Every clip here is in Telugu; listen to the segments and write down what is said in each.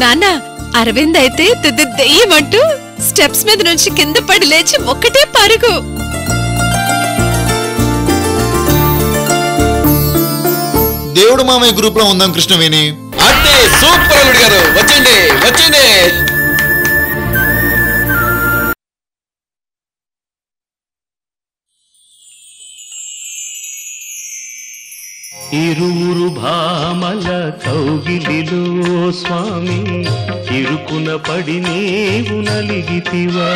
నాన్న అరవింద్ అయితే దెయ్యమంటూ స్టెప్స్ మీద నుంచి కింద పడి లేచి ఒక్కటే పరుగు. దేవుడు మామయ్య గ్రూప్ లో ఉందాం కృష్ణవేణి. అంటే సూపర్ అల్లుడు గారు, వచ్చండి వచ్చండి. ఇరువురు భామల కౌగిలిలో స్వామి ఇరుకున పడి నీవు నలిగితివా.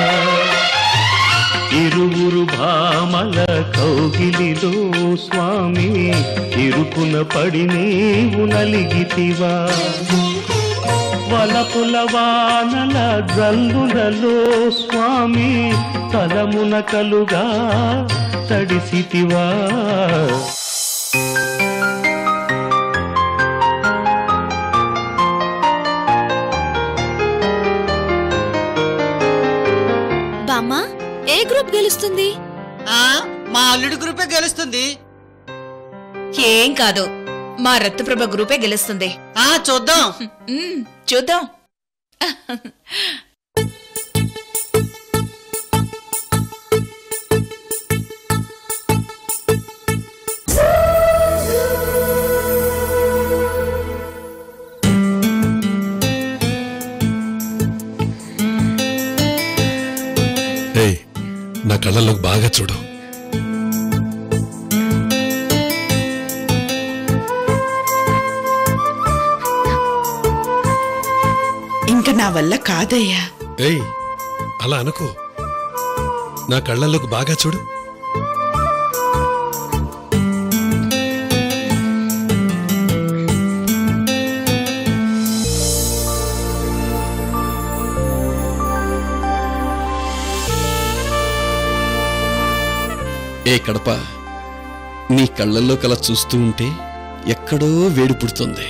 ఇరువురు భామల కౌగిలిలో స్వామి ఇరుకున పడి నీవు నలిగితివా. వలపుల వానల జల్లులలో స్వామి తలమున కలుగా తడిసితివా. బామ్మా ఏ గ్రూప్ గెలుస్తుంది? మా అల్లుడి గ్రూపే గెలుస్తుంది. ఏం కాదు, మా రత్నప్రభ గ్రూపే గెలుస్తుంది. చూద్దాం చూద్దాం. నా కళ్ళలోకి బాగా చూడు. ఇంకా నా వల్ల కాదయ్యా. ఏయ్ అలా అనుకో, నా కళ్ళలోకి బాగా చూడు. ఏ కడప, నీ కళ్ళల్లో కల చూస్తూ ఉంటే ఎక్కడో వేడి పుడుతుంది.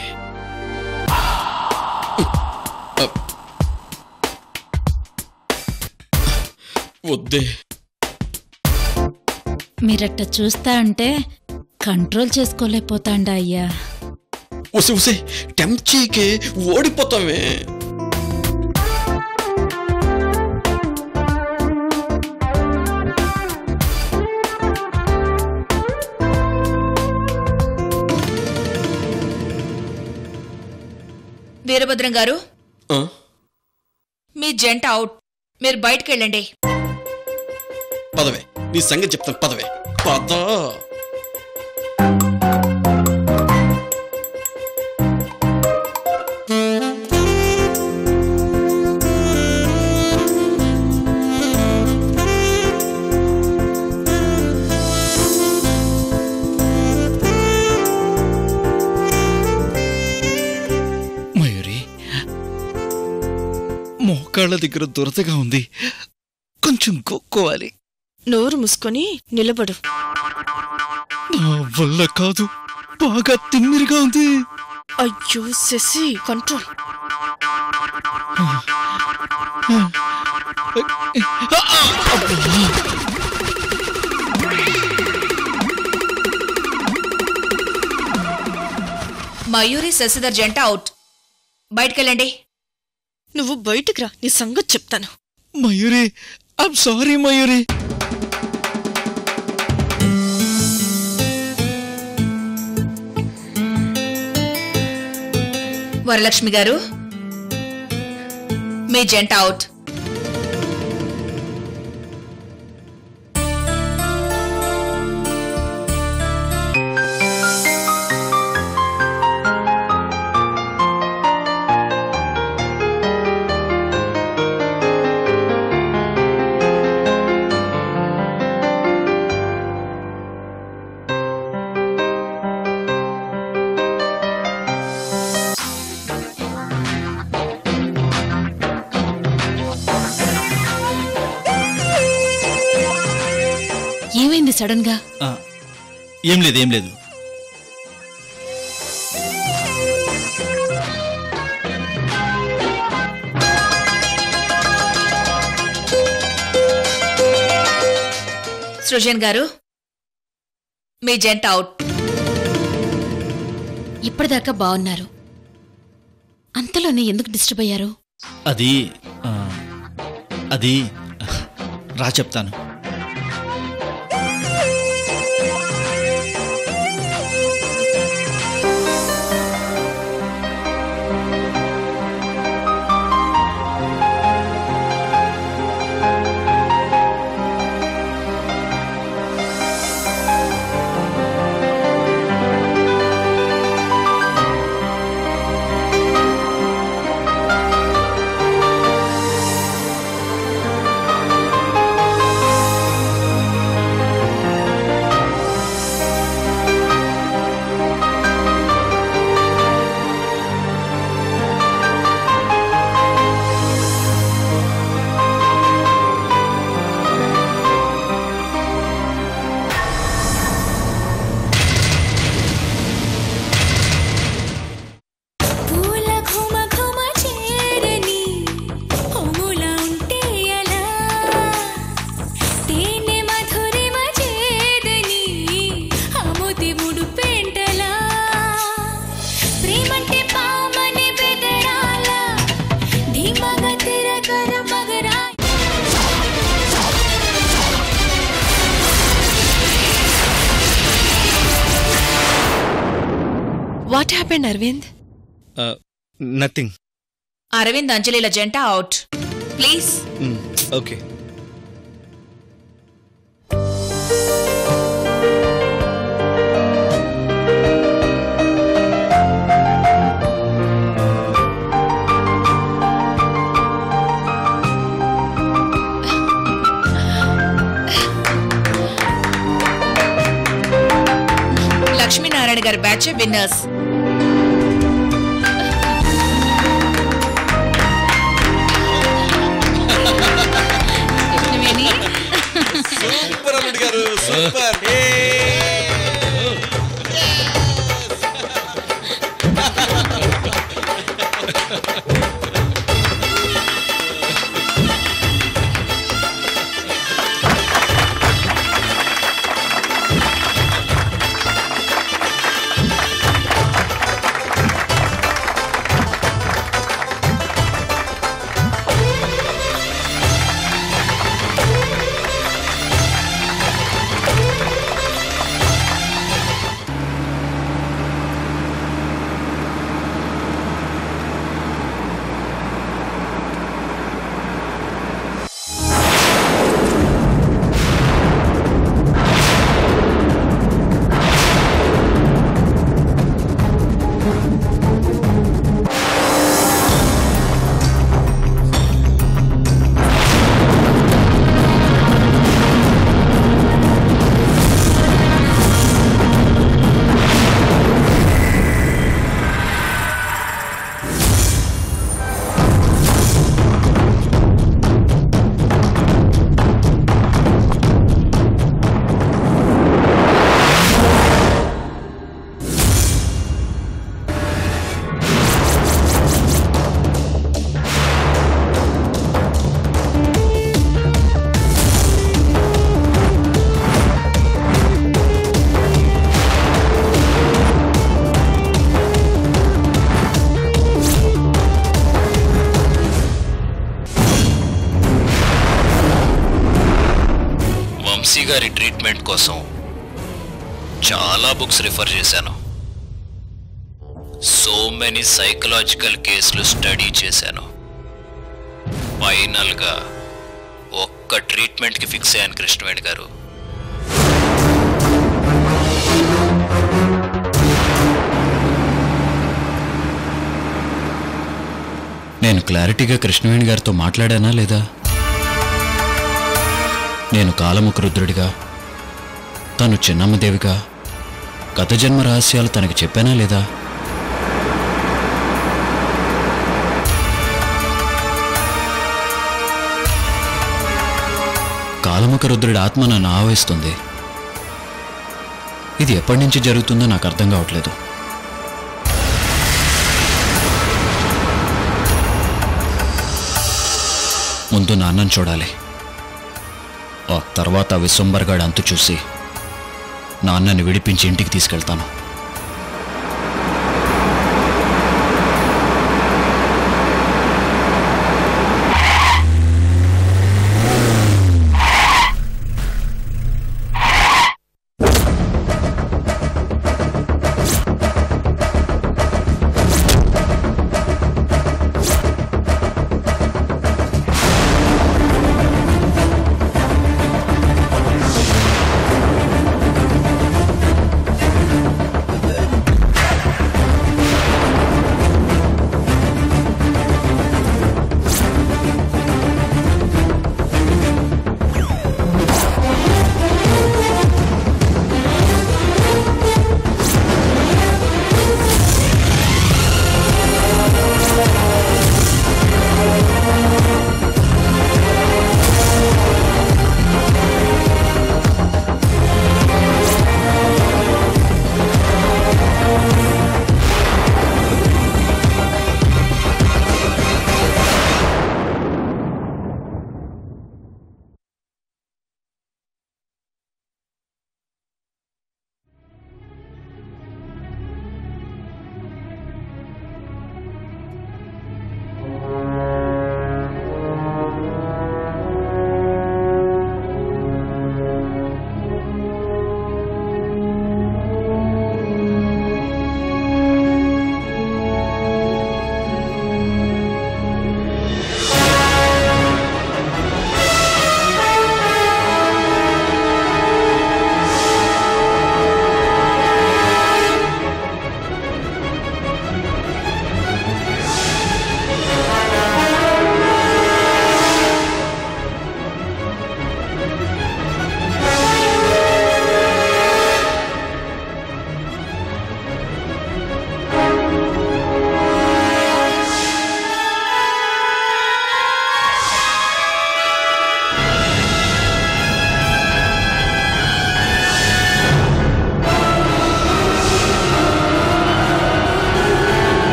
వద్దే, మీరట్ట చూస్తా అంటే కంట్రోల్ చేసుకోలేకపోతాండా అయ్యా. ఉసి ఉసి టెంప్చీకే ఓడిపోతామే. వీరభద్రం గారు, మీ జంట అవుట్, మీరు బయటకు వెళ్ళండి. పదవే, నీ సంగతి చెప్తాను. పదవే పద. మోకాళ్ళ దగ్గర దురదగా ఉంది, కొంచెం గొక్కోవాలి. నోరు మూసుకొని నిలబడు. నా వల్ల కాదు, బాగా తిమ్మిరిగా ఉంది. అయ్యో శశి, కంట్రోల్. మయూరి శశిధర్ జంట అవుట్, బయటకెళ్ళండి. నువ్వు బయటికి రా, నీ సంగతి చెప్తాను. Mayuri, I'm sorry Mayuri. వరలక్ష్మి గారు, మీ జంట అవుట్. ఏమైంది సడన్ గా? ఏం లేదు, ఏం లేదు. సృజన్ గారు, మీ జంట అవుట్. ఇప్పటిదాకా బాగున్నారు, అంతలోనే ఎందుకు డిస్టర్బ్ అయ్యారు? అది అది రా చెప్తాను. What happened Aravind? Nothing. Aravind అంజలిల జంట అవుట్ ప్లీజ్. ఓకే. లక్ష్మీనారాయణ గారి బ్యాచ్ విన్నర్స్. సూపర్ అల్లుడు గారు, సూపర్. గారి ట్రీట్మెంట్ కోసం చాలా బుక్స్ రిఫర్ చేశాను. సో మెనీ సైకలాజికల్ కేసులు స్టడీ చేశాను. ఫైనల్గా ఒక్క ట్రీట్మెంట్కి ఫిక్స్ అయ్యాను కృష్ణవేణి గారు. నేను క్లారిటీగా కృష్ణవేణి గారితో మాట్లాడానా లేదా? నేను కాలముఖ రుద్రుడిగా, తను చిన్నమ్మదేవిగా గత జన్మ రహస్యాలు తనకి చెప్పానా లేదా? కాలముఖ రుద్రుడి ఆత్మ నన్ను ఆవహిస్తుంది. ఇది ఎప్పటి నుంచి జరుగుతుందో నాకు అర్థం కావట్లేదు. ముందు నాన్నని చూడాలి. ఆ తర్వాత విశ్వంబర్గాడు అంతు చూసి నాన్నని విడిపించి ఇంటికి తీసుకెళ్తాను.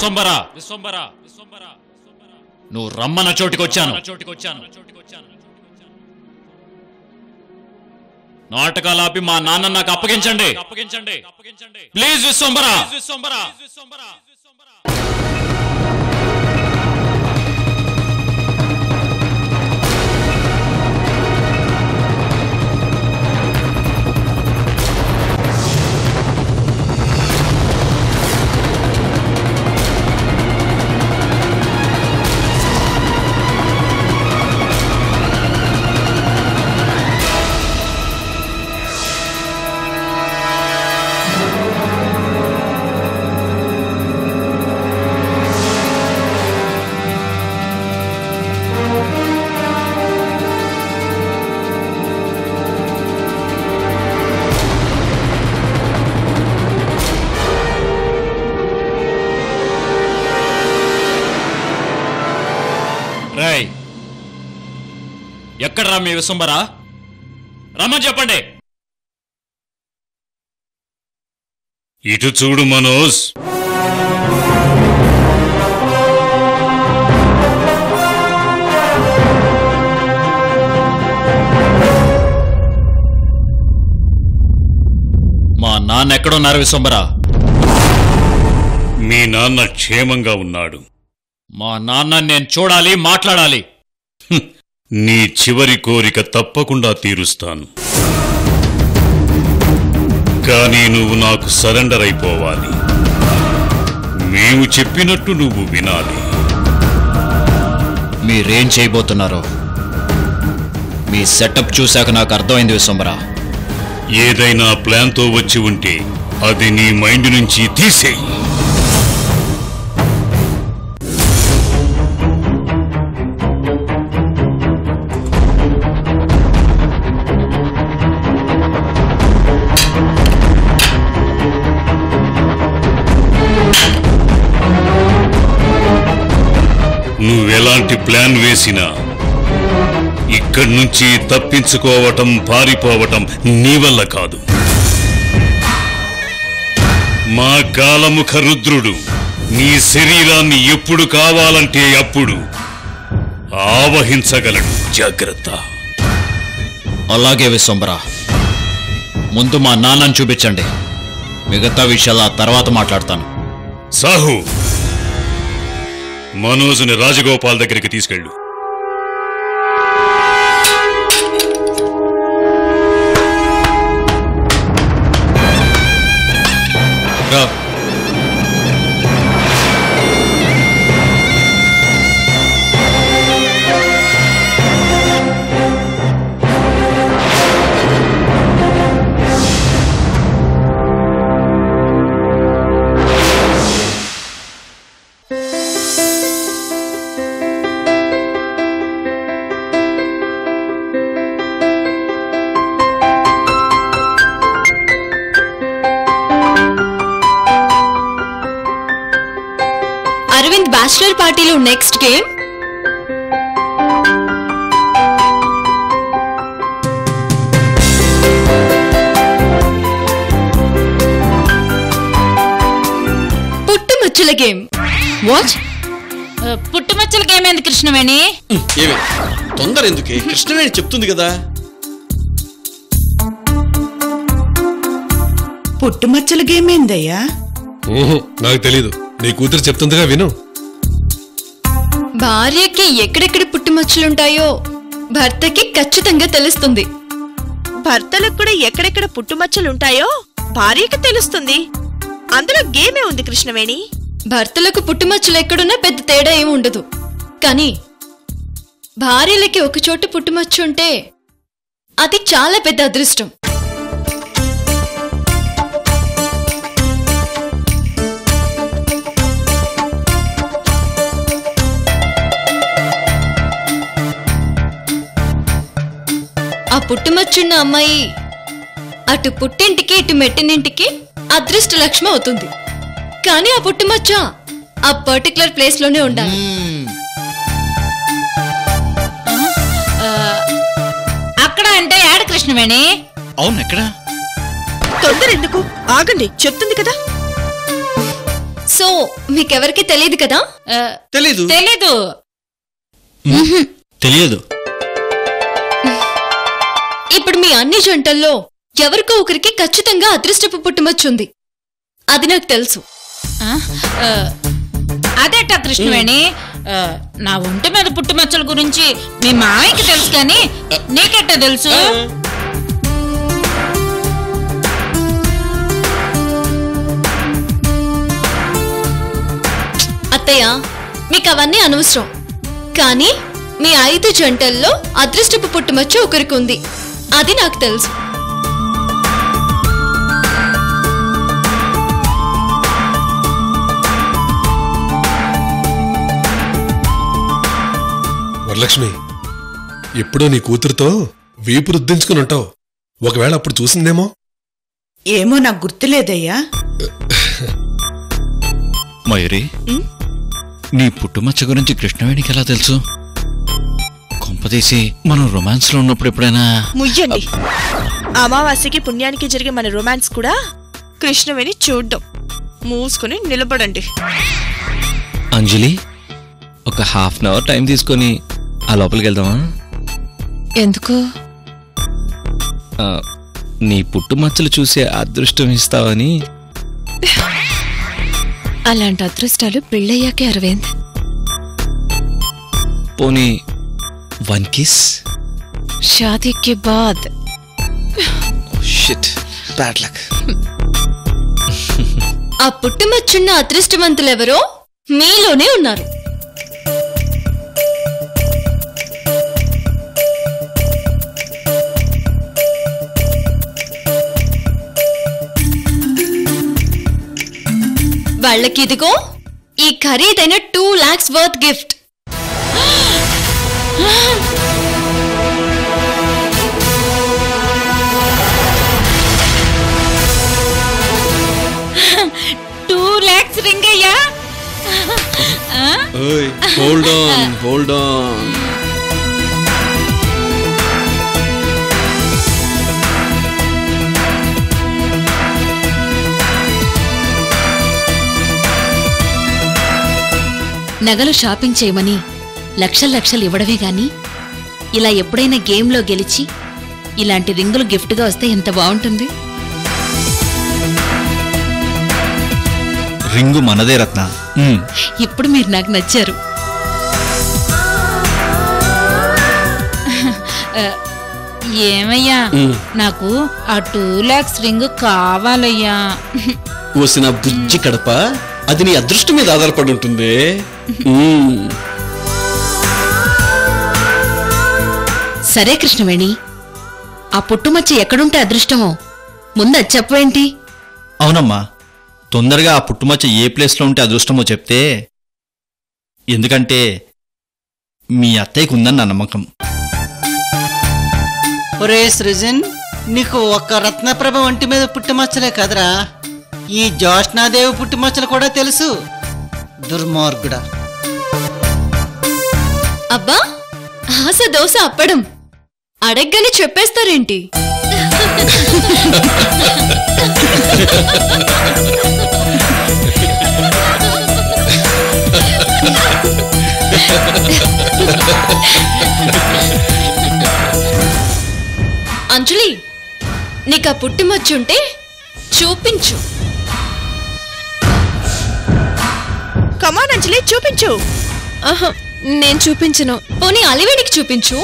విశ్వంబరా నువ్వు రమ్మన్న చోటికొచ్చాను. నాటకాలాపి మా నాన్న నాకు అప్పగించండి. ప్లీజ్ విశ్వంబరా. ఎక్కడరా మీ విశ్వంబరా? రమ్మని చెప్పండి. ఇటు చూడు మనోజ్. మా నాన్న ఎక్కడున్నారు విశ్వంబరా? మీ నాన్న క్షేమంగా ఉన్నాడు. మా నాన్న నేను చూడాలి, మాట్లాడాలి. నీ చివరి కోరిక తప్పకుండా తీరుస్తాను. కానీ నువ్వు నాకు సరెండర్ అయిపోవాలి. మేము చెప్పినట్టు నువ్వు వినాలి. మీరేం చేయబోతున్నారో మీ సెటప్ చూశాక నాకు అర్థమైంది విశ్వంబరా. ఏదైనా ప్లాన్తో వచ్చి ఉంటే అది నీ మైండ్ నుంచి తీసేయి. నువ్వెలాంటి ప్లాన్ వేసినా ఇక్కడి నుంచి తప్పించుకోవటం, పారిపోవటం నీ వల్ల కాదు. మా కాలముఖ రుద్రుడు నీ శరీరాన్ని ఎప్పుడు కావాలంటే అప్పుడు ఆవహించగలడు. జాగ్రత్త. అలాగే విశ్వంబరా, ముందు మా నాన్నని చూపించండి. మిగతా విషయాలు తర్వాత మాట్లాడతాను. సాహు, మనోజ్ని రాజగోపాల్ దగ్గరికి తీసుకెళ్ళు. అరవింద్ బ్యాచిలర్ పార్టీలో నెక్స్ట్ గేమ్ పుట్టుమచ్చల గేమ్. వాట్? పుట్టుమచ్చల గేమ్ ఏంది కృష్ణవేణి? ఏమే తొందర ఎందుకే? కృష్ణవేణి చెప్తుంది కదా. పుట్టుమచ్చల గేమ్ ఏందయ్యా? నాకు తెలీదు. నీ కూతురు చెప్తుందిగా, విను. భార్యకి ఎక్కడెక్కడ పుట్టుమచ్చలుంటాయో భర్తకి ఖచ్చితంగా తెలుస్తుంది. భర్తలకు కూడా ఎక్కడెక్కడ పుట్టుమచ్చలుంటాయో భార్యకి తెలుస్తుంది. అందులో గేమే ఉంది కృష్ణవేణి. భర్తలకు పుట్టుమచ్చలు ఎక్కడున్నా పెద్ద తేడా ఏమి ఉండదు. కానీ భార్యలకి ఒకచోట పుట్టుమచ్చ ఉంటే అది చాలా పెద్ద అదృష్టం. ఆ పుట్టుమచ్చున్న అమ్మాయి అటు పుట్టింటికి ఇటు మెట్టినింటికి అదృష్ట లక్ష్మి అవుతుంది. కానీ ఆ పుట్టుమచ్చ ఆ పర్టికులర్ ప్లేస్ లోనే ఉండాలి. అక్కడ అంటే ఏడ కృష్ణవేణి? అవును, ఎక్కడ? తొందర ఎందుకు? ఆగండి, చెప్తుంది కదా. సో మీకెవరికి తెలియదు కదా? తెలీదు. తెలీదు. తెలియదు. ఇప్పుడు మీ అన్ని జంటల్లో ఎవరికో ఒకరికి ఖచ్చితంగా అదృష్టపు పుట్టుమచ్చుంది. అది నాకు తెలుసు. అదేట కృష్ణవేణి, నా ఒంటి మీద పుట్టుమచ్చల గురించి మీ మామయ్యకి తెలుసు కానీ నీకెట్ట తెలుసు? అత్తయ్య, మీకు అవన్నీ అనవసరం. కానీ మీ 5 జంటల్లో అదృష్టపు పుట్టుమచ్చ ఒకరికి ఉంది. అది నాకు తెలుసు. వరలక్ష్మి, ఎప్పుడో నీ కూతురుతో వీపు రుద్దించుకుని ఉంటావు. ఒకవేళ అప్పుడు చూసిందేమో. ఏమో నాకు గుర్తులేదయ్యా. మయూరి, నీ పుట్టుమచ్చ గురించి కృష్ణవేణికి ఎలా తెలుసు? కొంపదీసి మనం రొమాన్స్ లో ఉన్నప్పుడు ఎప్పుడైనా... ముయ్యండి. అమావాస్యకి పుణ్యానికి జరిగే మన రొమాన్స్ కూడా కృష్ణవేణి చూడ్డం. మూసుకుని నిలబడండి. అంజలి, ఒక హాఫ్ అన్ అవర్ టైం తీసుకొని ఆ లోపలికి వెళ్దామా? ఎందుకు? నీ పుట్టుమచ్చలు చూసే అదృష్టం ఇస్తావని. అలాంటి అదృష్టాలు పెళ్ళయ్యాకే అరవింద్. పోనీ 1 kiss? షాదీకి బాద్. Shit, bad luck. ఆ పుట్టుమచ్చున్న అదృష్టవంతులెవరో మీలోనే ఉన్నారు. వాళ్ళకిదిగో ఈ ఖరీదైన 2 lakhs వర్త్ గిఫ్ట్. రింగ్ అయ్యా. Hold on, hold on. నగలు షాపింగ్ చేయమని లక్షలు ఇవ్వడమే గాని ఇలా ఎప్పుడైనా గేమ్లో గెలిచి ఇలాంటి రింగులు గిఫ్ట్గా వస్తే ఎంత బాగుంటుంది. రింగు మనదే రత్న. ఇప్పుడు మీరు నాకు నచ్చారు. ఏమయ్యా, నాకు ఆ 2 lakhs రింగ్ కావాలయ్యా. వసిన బుజ్జి కడప, అది నీ అదృష్టం మీద ఆధారపడి ఉంటుంది. సరే కృష్ణవేణి, ఆ పుట్టుమచ్చ ఎక్కడుంటే అదృష్టమో ముందు అది చెప్పవేంటి? అవునమ్మా, తొందరగా ఆ పుట్టుమచ్చ ఏ ప్లేస్లో ఉంటే అదృష్టమో చెప్తే. ఎందుకంటే మీ అత్తయ్యకు ఉందని నా నమ్మకం. ఒరే సృజన్, నీకు ఒక్క రత్నప్రభ ఒంటి మీద పుట్టుమచ్చలే కదరా, ఈ జోష్నాదేవి పుట్టుమచ్చలు కూడా తెలుసు. దుర్మార్గుడా. అబ్బా, ఆశ దోశ అప్పడం అడగ్గానే చెప్పేస్తారేంటి? అంజలి, నీకు ఆ పుట్టుమచ్చుంటే చూపించు. కమాన్ అంజలి, చూపించు. నేను చూపించను. పోనీ అలివేడికి చూపించు.